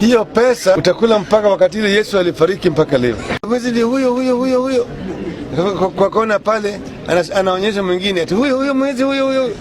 Hiyo pesa utakula mpaka wakati ile Yesu alifariki mpaka leo. Mwizi ni huyo. Kwa kona pale anaonyesha mwingine ati huyo mwizi huyo.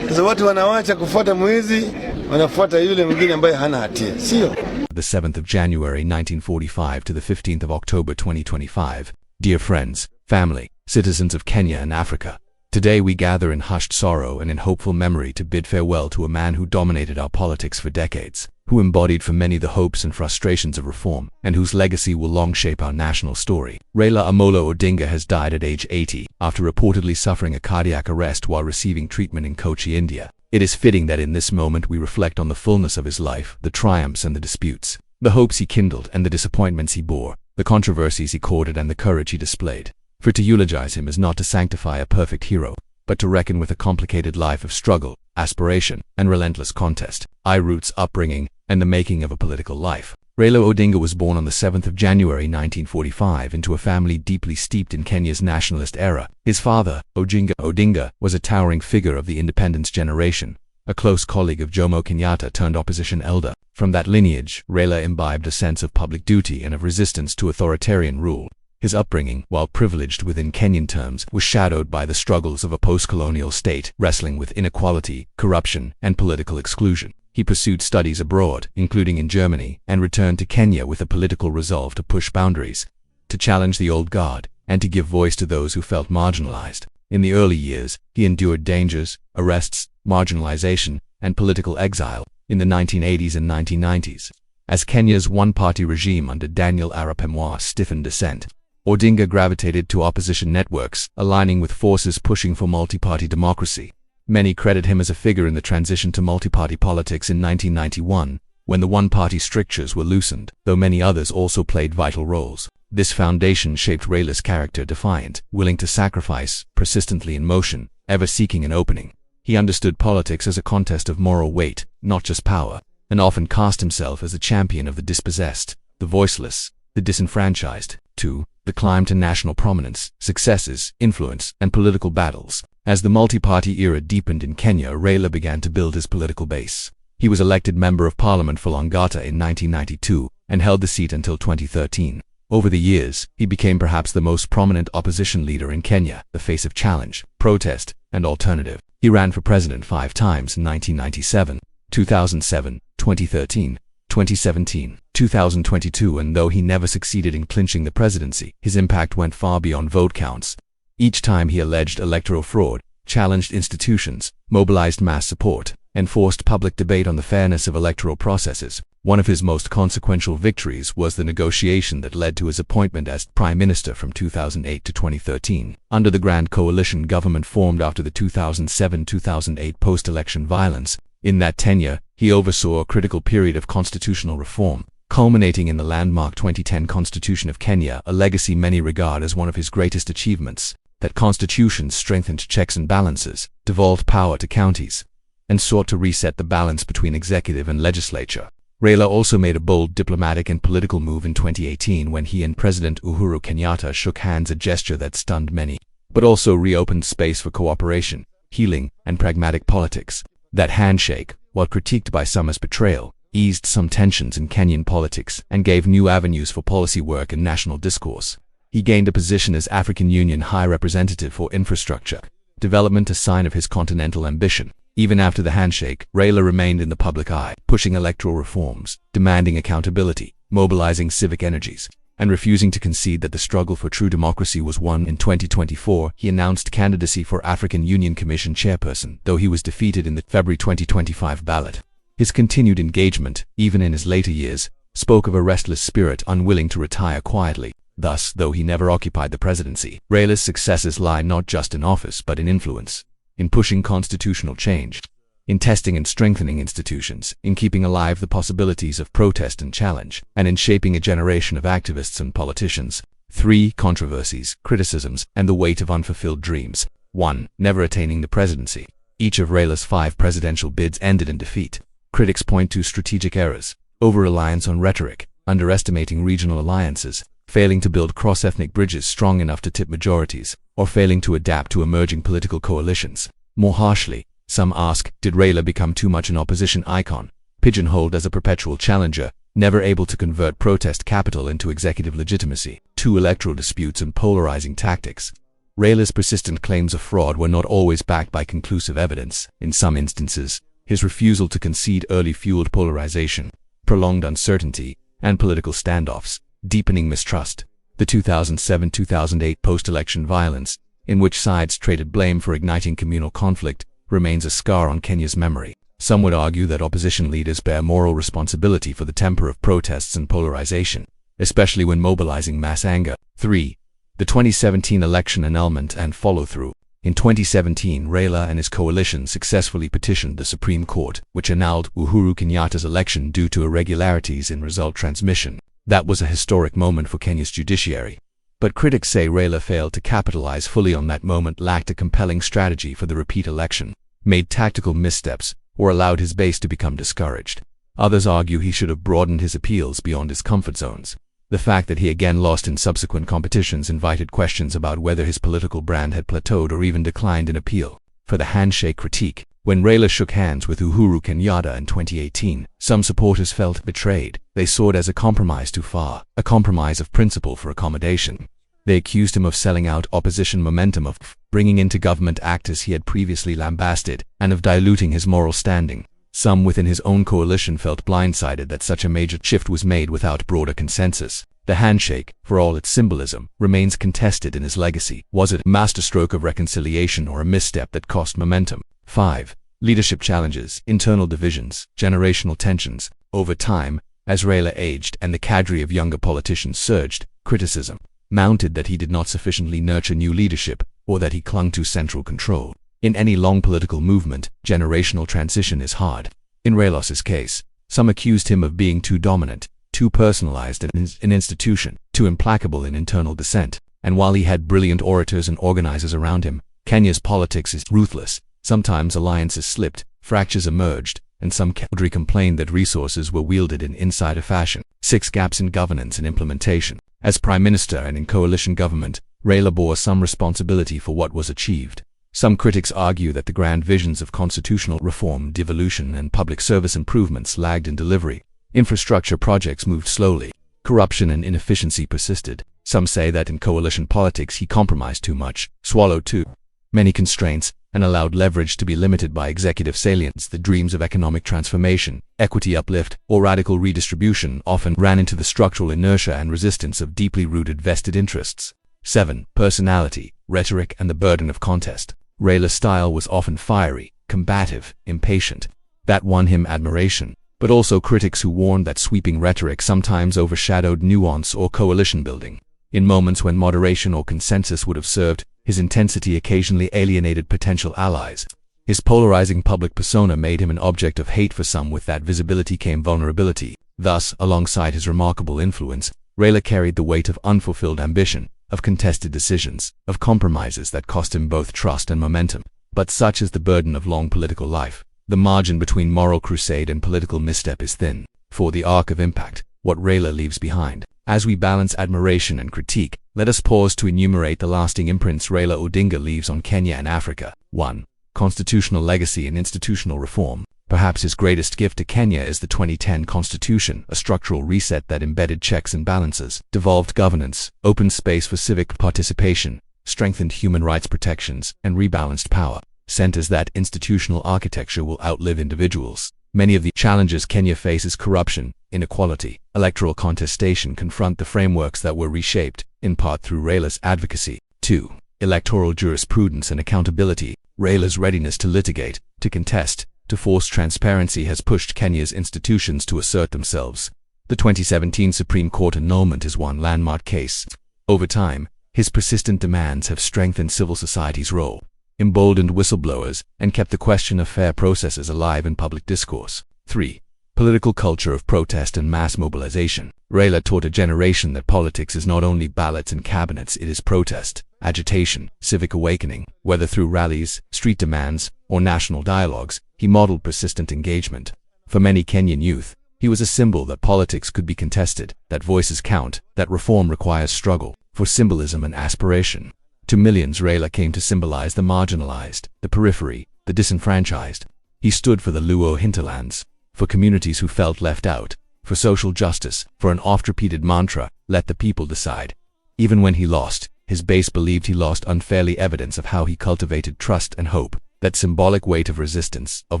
Sasa watu wanawacha kufuata mwizi, wanafuata yule mwingine ambaye hana hatia, sio? The 7th of January 1945 to the 15th of October 2025. Dear friends, family, citizens of Kenya and Africa, today we gather in hushed sorrow and in hopeful memory to bid farewell to a man who dominated our politics for decades, who embodied for many the hopes and frustrations of reform, and whose legacy will long shape our national story. Raila Amollo Odinga has died at age 80 after reportedly suffering a cardiac arrest while receiving treatment in Kochi, India. It is fitting that in this moment we reflect on the fullness of his life, the triumphs and the disputes, the hopes he kindled and the disappointments he bore, the controversies he courted and the courage he displayed. For to eulogize him is not to sanctify a perfect hero, but to reckon with a complicated life of struggle, aspiration, and relentless contest, roots, upbringing, and the making of a political life. Raila Odinga was born on the 7th of January 1945 into a family deeply steeped in Kenya's nationalist era. His father, Odinga, was a towering figure of the independence generation, a close colleague of Jomo Kenyatta turned opposition elder. From that lineage, Raila imbibed a sense of public duty and of resistance to authoritarian rule. His upbringing, while privileged within Kenyan terms, was shadowed by the struggles of a post-colonial state wrestling with inequality, corruption, and political exclusion. He pursued studies abroad, including in Germany, and returned to Kenya with a political resolve to push boundaries, to challenge the old guard, and to give voice to those who felt marginalized. In the early years, he endured dangers, arrests, marginalization, and political exile in the 1980s and 1990s. As Kenya's one-party regime under Daniel Arap Moi stiffened dissent, Odinga gravitated to opposition networks, aligning with forces pushing for multi-party democracy. Many credit him as a figure in the transition to multi-party politics in 1991, when the one-party strictures were loosened, though many others also played vital roles. This foundation shaped Raila's character, defiant, willing to sacrifice, persistently in motion, ever seeking an opening. He understood politics as a contest of moral weight, not just power, and often cast himself as the champion of the dispossessed, the voiceless, the disenfranchised. 2. The climb to national prominence, successes, influence, and political battles. As the multi-party era deepened in Kenya, Raila began to build his political base. He was elected Member of Parliament for Lang'ata in 1992 and held the seat until 2013. Over the years, he became perhaps the most prominent opposition leader in Kenya, the face of challenge, protest, and alternative. He ran for president 5 times in 1997, 2007, 2013, 2017, 2022, and though he never succeeded in clinching the presidency, his impact went far beyond vote counts. Each time he alleged electoral fraud, challenged institutions, mobilized mass support, and forced public debate on the fairness of electoral processes. One of his most consequential victories was the negotiation that led to his appointment as Prime Minister from 2008 to 2013. Under the Grand Coalition government formed after the 2007-2008 post-election violence, in that tenure, he oversaw a critical period of constitutional reform, culminating in the landmark 2010 Constitution of Kenya, a legacy many regard as one of his greatest achievements. That constitution strengthened checks and balances, devolved power to counties, and sought to reset the balance between executive and legislature. Raila also made a bold diplomatic and political move in 2018 when he and President Uhuru Kenyatta shook hands, a gesture that stunned many, but also reopened space for cooperation, healing, and pragmatic politics. That handshake, while critiqued by some as betrayal, eased some tensions in Kenyan politics and gave new avenues for policy work and national discourse. He gained a position as African Union High Representative for Infrastructure Development, a sign of his continental ambition. Even after the handshake, Raila remained in the public eye, pushing electoral reforms, demanding accountability, mobilizing civic energies, and refusing to concede that the struggle for true democracy was won. In 2024, he announced candidacy for African Union Commission chairperson, though he was defeated in the February 2025 ballot. His continued engagement, even in his later years, spoke of a restless spirit unwilling to retire quietly. Thus, though he never occupied the presidency, Raila's successes lie not just in office but in influence, in pushing constitutional change, in testing and strengthening institutions, in keeping alive the possibilities of protest and challenge, and in shaping a generation of activists and politicians. 3. Controversies, criticisms, and the weight of unfulfilled dreams. 1. Never attaining the presidency. Each of Raila's 5 presidential bids ended in defeat. Critics point to strategic errors, over-reliance on rhetoric, underestimating regional alliances, failing to build cross-ethnic bridges strong enough to tip majorities, or failing to adapt to emerging political coalitions. More harshly, some ask, did Raila become too much an opposition icon, pigeonholed as a perpetual challenger, never able to convert protest capital into executive legitimacy. 2. Electoral disputes and polarizing tactics. Raila's persistent claims of fraud were not always backed by conclusive evidence. In some instances, his refusal to concede early fueled polarization, prolonged uncertainty, and political standoffs, deepening mistrust. The 2007-2008 post-election violence, in which sides traded blame for igniting communal conflict, remains a scar on Kenya's memory. Some would argue that opposition leaders bear moral responsibility for the temper of protests and polarization, especially when mobilizing mass anger. 3. The 2017 election annulment and follow-through. In 2017, Raila and his coalition successfully petitioned the Supreme Court, which annulled Uhuru Kenyatta's election due to irregularities in result transmission. That was a historic moment for Kenya's judiciary. But critics say Raila failed to capitalize fully on that moment, lacked a compelling strategy for the repeat election, made tactical missteps, or allowed his base to become discouraged. Others argue he should have broadened his appeals beyond his comfort zones. The fact that he again lost in subsequent competitions invited questions about whether his political brand had plateaued or even declined in appeal. For the handshake critique, when Raila shook hands with Uhuru Kenyatta in 2018, some supporters felt betrayed. They saw it as a compromise too far, a compromise of principle for accommodation. They accused him of selling out opposition momentum, of bringing into government actors he had previously lambasted, and of diluting his moral standing. Some within his own coalition felt blindsided that such a major shift was made without broader consensus. The handshake, for all its symbolism, remains contested in his legacy. Was it a masterstroke of reconciliation or a misstep that cost momentum? 5. Leadership challenges, internal divisions, generational tensions. Over time, as Raila aged and the cadre of younger politicians surged, criticism mounted that he did not sufficiently nurture new leadership, or that he clung to central control. In any long political movement, generational transition is hard. In Raila's case, some accused him of being too dominant, too personalized in an institution, too implacable in internal dissent. And while he had brilliant orators and organizers around him, Kenya's politics is ruthless. Sometimes alliances slipped, fractures emerged, and some cadre complained that resources were wielded in insider fashion. 6. Gaps in governance and implementation. As Prime Minister and in coalition government, Raila bore some responsibility for what was achieved. Some critics argue that the grand visions of constitutional reform, devolution, and public service improvements lagged in delivery. Infrastructure projects moved slowly. Corruption and inefficiency persisted. Some say that in coalition politics he compromised too much, swallowed too many constraints, and allowed leverage to be limited by executive salience. The dreams of economic transformation, equity uplift, or radical redistribution often ran into the structural inertia and resistance of deeply rooted vested interests. 7. Personality, rhetoric, and the burden of contest. Raila's style was often fiery, combative, impatient. That won him admiration, but also critics who warned that sweeping rhetoric sometimes overshadowed nuance or coalition building. In moments when moderation or consensus would have served, his intensity occasionally alienated potential allies. His polarizing public persona made him an object of hate. For some, with that visibility came vulnerability. Thus, alongside his remarkable influence, Raila carried the weight of unfulfilled ambition, of contested decisions, of compromises that cost him both trust and momentum. But such is the burden of long political life. The margin between moral crusade and political misstep is thin. For the arc of impact, what Raila leaves behind. As we balance admiration and critique, let us pause to enumerate the lasting imprints Raila Odinga leaves on Kenya and Africa. 1. Constitutional legacy and institutional reform. Perhaps his greatest gift to Kenya is the 2010 Constitution, a structural reset that embedded checks and balances, devolved governance, opened space for civic participation, strengthened human rights protections, and rebalanced power. Centers that institutional architecture will outlive individuals. Many of the challenges Kenya faces, corruption, inequality, electoral contestation, confront the frameworks that were reshaped, in part through Raila's advocacy. 2. Electoral jurisprudence and accountability. Raila's readiness to litigate, to contest, to force transparency has pushed Kenya's institutions to assert themselves. The 2017 Supreme Court annulment is one landmark case. Over time, his persistent demands have strengthened civil society's role, emboldened whistleblowers, and kept the question of fair processes alive in public discourse. 3. Political culture of protest and mass mobilization. Raila taught a generation that politics is not only ballots and cabinets, it is protest, agitation, civic awakening. Whether through rallies, street demands, or national dialogues, he modeled persistent engagement. For many Kenyan youth, he was a symbol that politics could be contested, that voices count, that reform requires struggle, for symbolism and aspiration. To millions, Raila came to symbolize the marginalized, the periphery, the disenfranchised. He stood for the Luo hinterlands, for communities who felt left out, for social justice, for an oft-repeated mantra, let the people decide. Even when he lost, his base believed he lost unfairly, evidence of how he cultivated trust and hope. That symbolic weight of resistance, of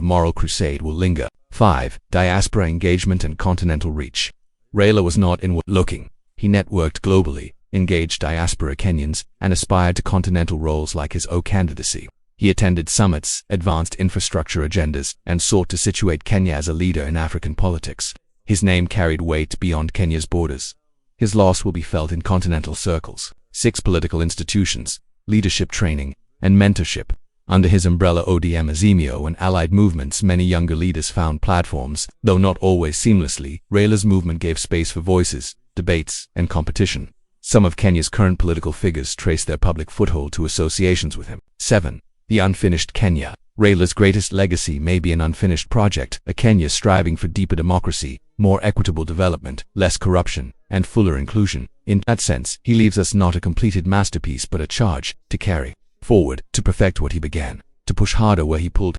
moral crusade will linger. 5. Diaspora engagement and continental reach. Raila was not inward-looking. He networked globally, engaged diaspora Kenyans, and aspired to continental roles like his own candidacy. He attended summits, advanced infrastructure agendas, and sought to situate Kenya as a leader in African politics. His name carried weight beyond Kenya's borders. His loss will be felt in continental circles. 6. Political institutions, leadership training, and mentorship. Under his umbrella Odinga'S and allied movements, many younger leaders found platforms, though not always seamlessly. Raila's movement gave space for voices, debates, and competition. Some of Kenya's current political figures trace their public foothold to associations with him. 7. The unfinished Kenya. Raila's greatest legacy may be an unfinished project, a Kenya striving for deeper democracy, more equitable development, less corruption, and fuller inclusion. In that sense, he leaves us not a completed masterpiece but a charge to carry forward, to perfect what he began, to push harder where he pulled.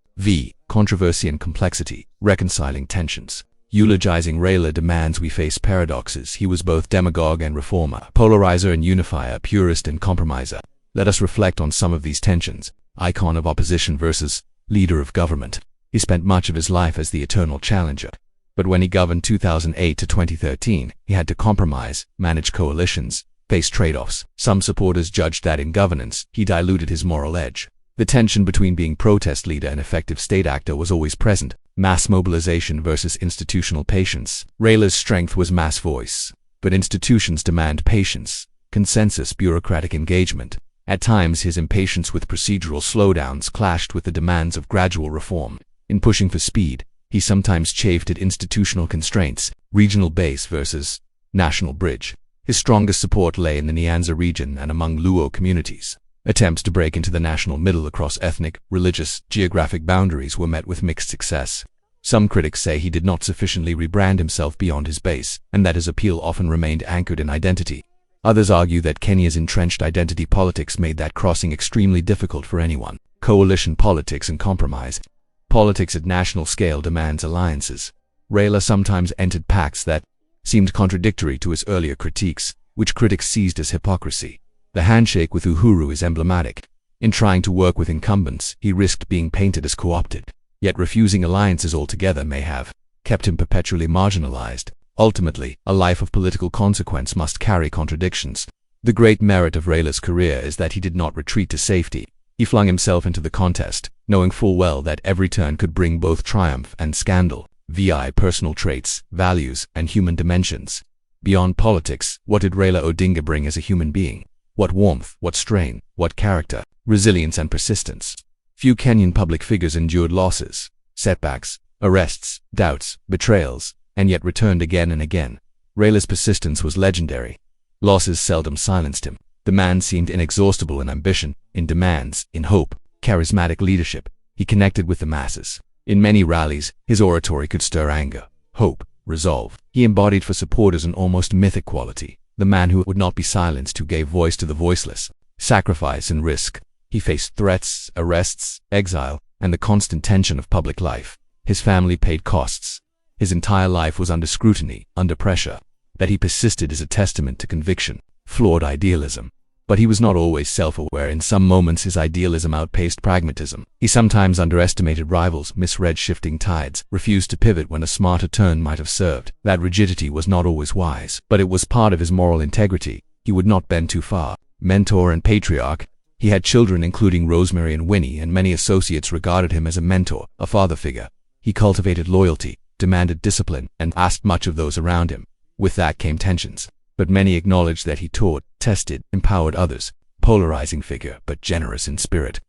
Controversy and complexity, reconciling tensions. Eulogizing Raila demands we face paradoxes. He was both demagogue and reformer, polarizer and unifier, purist and compromiser. Let us reflect on some of these tensions. Icon of opposition versus leader of government. He spent much of his life as the eternal challenger. But when he governed 2008 to 2013, he had to compromise, manage coalitions, face trade-offs. Some supporters judged that in governance, he diluted his moral edge. The tension between being protest leader and effective state actor was always present. Mass mobilization versus institutional patience. Raila's strength was mass voice, but institutions demand patience, consensus, bureaucratic engagement. At times, his impatience with procedural slowdowns clashed with the demands of gradual reform. In pushing for speed, he sometimes chafed at institutional constraints, regional base versus national bridge. His strongest support lay in the Nyanza region and among Luo communities. Attempts to break into the national middle across ethnic, religious, geographic boundaries were met with mixed success. Some critics say he did not sufficiently rebrand himself beyond his base, and that his appeal often remained anchored in identity. Others argue that Kenya's entrenched identity politics made that crossing extremely difficult for anyone. Coalition politics and compromise. Politics at national scale demands alliances. Raila sometimes entered pacts that seemed contradictory to his earlier critiques, which critics seized as hypocrisy. The handshake with Uhuru is emblematic. In trying to work with incumbents, he risked being painted as co-opted. Yet refusing alliances altogether may have kept him perpetually marginalized. Ultimately, a life of political consequence must carry contradictions. The great merit of Raila's career is that he did not retreat to safety. He flung himself into the contest, knowing full well that every turn could bring both triumph and scandal. Personal traits, values, and human dimensions. Beyond politics, what did Raila Odinga bring as a human being? What warmth, what strain, what character, resilience and persistence. Few Kenyan public figures endured losses, setbacks, arrests, doubts, betrayals, and yet returned again and again. Raila's persistence was legendary. Losses seldom silenced him. The man seemed inexhaustible in ambition, in demands, in hope, charismatic leadership. He connected with the masses. In many rallies, his oratory could stir anger, hope, resolve. He embodied for supporters an almost mythic quality, the man who would not be silenced, who gave voice to the voiceless. Sacrifice and risk. He faced threats, arrests, exile, and the constant tension of public life. His family paid costs. His entire life was under scrutiny, under pressure. That he persisted is a testament to conviction, flawed idealism. But he was not always self-aware. In some moments his idealism outpaced pragmatism. He sometimes underestimated rivals, misread shifting tides, refused to pivot when a smarter turn might have served. That rigidity was not always wise, but it was part of his moral integrity. He would not bend too far. Mentor and patriarch. He had children including Rosemary and Winnie, and many associates regarded him as a mentor, a father figure. He cultivated loyalty, demanded discipline, and asked much of those around him. With that came tensions. But many acknowledged that he taught, tested, empowered others. Polarizing figure, but generous in spirit.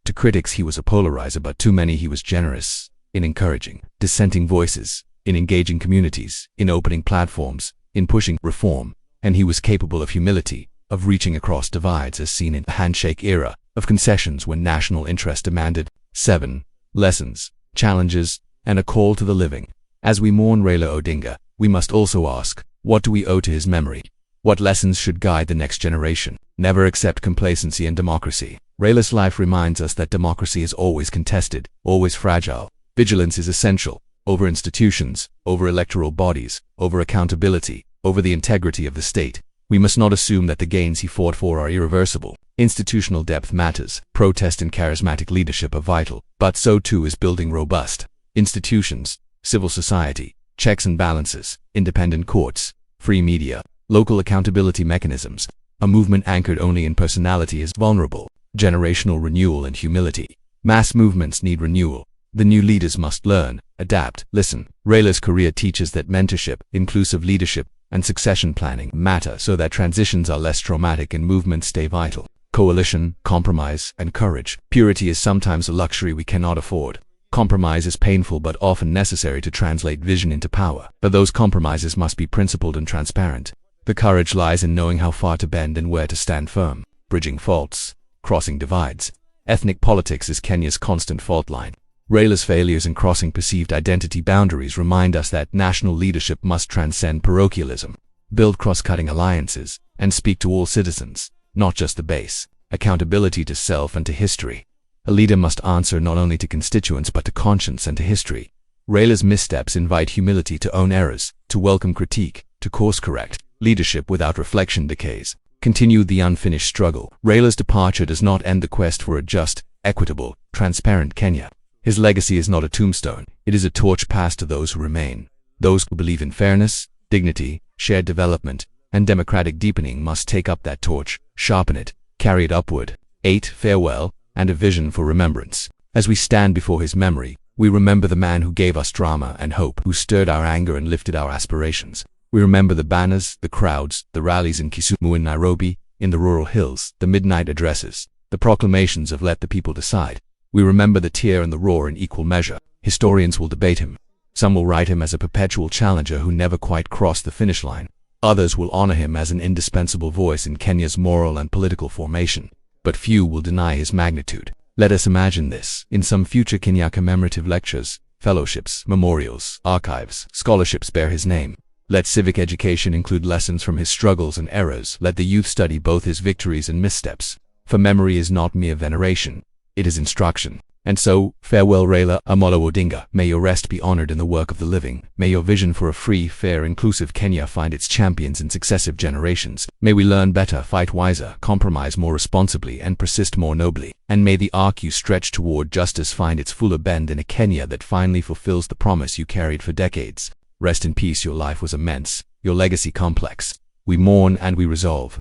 To critics he was a polarizer, but to many he was generous, in encouraging dissenting voices, in engaging communities, in opening platforms, in pushing reform. And he was capable of humility, of reaching across divides as seen in the handshake era, of concessions when national interest demanded. 7. Lessons, challenges, and a call to the living. As we mourn Raila Odinga, we must also ask, what do we owe to his memory? What lessons should guide the next generation? Never accept complacency in democracy. Raila's life reminds us that democracy is always contested, always fragile. Vigilance is essential. over institutions, over electoral bodies, over accountability, over the integrity of the state. We must not assume that the gains he fought for are irreversible. Institutional depth matters, protest and charismatic leadership are vital, but so too is building robust institutions, civil society, checks and balances, independent courts, free media, local accountability mechanisms. A movement anchored only in personality is vulnerable. Generational renewal and humility. Mass movements need renewal. The new leaders must learn, adapt, listen. Raila's career teaches that mentorship, inclusive leadership, and succession planning matter so that transitions are less traumatic and movements stay vital. Coalition, compromise, and courage. Purity is sometimes a luxury we cannot afford. Compromise is painful but often necessary to translate vision into power. But those compromises must be principled and transparent. The courage lies in knowing how far to bend and where to stand firm. Bridging faults, crossing divides. Ethnic politics is Kenya's constant fault line. Raila's failures in crossing perceived identity boundaries remind us that national leadership must transcend parochialism, build cross-cutting alliances, and speak to all citizens, not just the base. Accountability to self and to history. A leader must answer not only to constituents but to conscience and to history. Raila's missteps invite humility to own errors, to welcome critique, to course-correct. Leadership without reflection decays. Continue the unfinished struggle. Raila's departure does not end the quest for a just, equitable, transparent Kenya. His legacy is not a tombstone. It is a torch passed to those who remain. Those who believe in fairness, dignity, shared development, and democratic deepening must take up that torch, sharpen it, carry it upward. 8. Farewell, and a vision for remembrance. As we stand before his memory, we remember the man who gave us drama and hope, who stirred our anger and lifted our aspirations. We remember the banners, the crowds, the rallies in Kisumu and Nairobi, in the rural hills, the midnight addresses, the proclamations of let the people decide. We remember the tear and the roar in equal measure. Historians will debate him. Some will write him as a perpetual challenger who never quite crossed the finish line. Others will honor him as an indispensable voice in Kenya's moral and political formation. But few will deny his magnitude. Let us imagine this. In some future Kenya commemorative lectures, fellowships, memorials, archives, scholarships bear his name. Let civic education include lessons from his struggles and errors. Let the youth study both his victories and missteps. For memory is not mere veneration, it is instruction. And so, farewell Raila Amollo Odinga. May your rest be honored in the work of the living. May your vision for a free, fair, inclusive Kenya find its champions in successive generations. May we learn better, fight wiser, compromise more responsibly, and persist more nobly. And may the arc you stretch toward justice find its fuller bend in a Kenya that finally fulfills the promise you carried for decades. Rest in peace. Your life was immense, your legacy complex. We mourn and we resolve.